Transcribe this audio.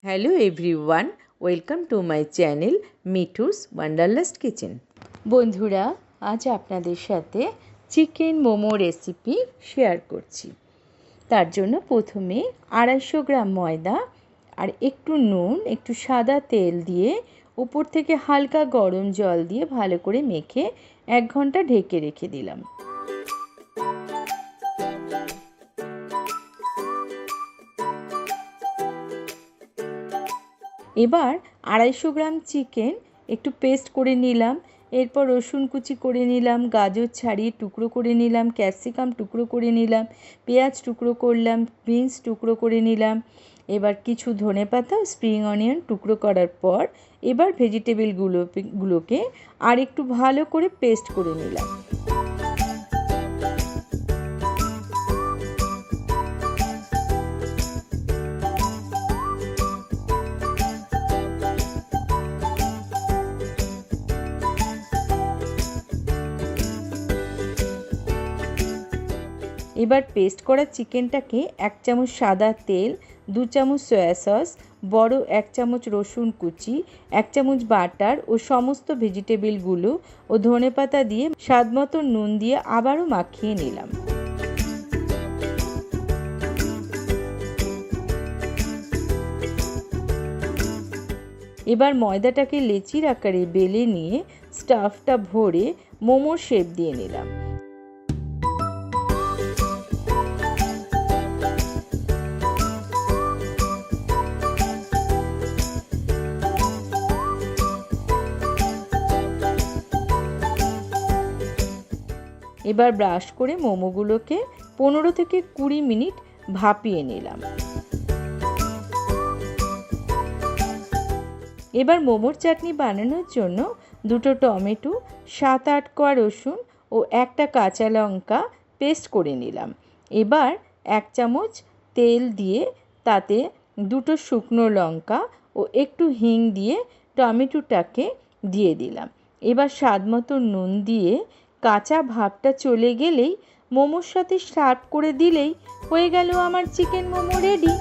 Hello everyone, welcome to my channel Mithu's wanderlust kitchen. বন্ধুরা, আজ আপনাদের সাথে চিকেন মোমো রেসিপি শেয়ার করছি। তার জন্য প্রথমে 250 গ্রাম ময়দা আর একটু নুন, একটু সাদা তেল দিয়ে উপর থেকে হালকা গরম জল দিয়ে ভালো করে মেখে 1 ঘন্টা ঢেকে রেখে দিলাম। এবার 250 গ্রাম চিকেন একটু পেস্ট করে নিলাম। এরপর রসুন কুচি করে নিলাম, গাজর ছাড়িয়ে টুকরো করে নিলাম, ক্যাপসিকাম টুকরো করে নিলাম, পেঁয়াজ টুকরো করলাম, বিনস টুকরো করে নিলাম। এবার কিছু ধনেপাতা, স্প্রিং অনিয়ন টুকরো করার পর এবার ভেজিটেবলগুলোকে আর একটু ভালো করে পেস্ট করে নিলাম। এবার পেস্ট করা চিকেনটাকে 1 চামচ সাদা তেল, 2 চামচ সয়া সস, বড় 1 চামচ রসুন কুচি, 1 চামচ বাটার ও সমস্ত ভেজিটেবলগুলো ও ধনেপাতা দিয়ে স্বাদমতো নুন দিয়ে আবারও মাখিয়ে নিলাম। এবার ময়দাটাকে লেচির আকারে বেলে নিয়ে স্টাফটা ভরে মোমোর শেপ দিয়ে নিলাম। এবার ব্রাশ করে মোমোগুলোকে 15 থেকে 20 মিনিট ভাপিয়ে নিলাম। এবার মোমোর চাটনি বানানোর জন্য 2টো টমেটো, 7-8 কোয়া রসুন ও 1টা কাঁচা লঙ্কা পেস্ট করে নিলাম। এবার 1 চামচ তেল দিয়ে তাতে 2টো শুকনো লঙ্কা ও একটু হিং দিয়ে টমেটোটাকে দিয়ে দিলাম। এবার স্বাদমতো নুন দিয়ে কাঁচা ভাবটা চলে গেলেই মোমোর সাথে সার্ভ করে দিলেই হয়ে গেল আমার চিকেন মোমো রেডি।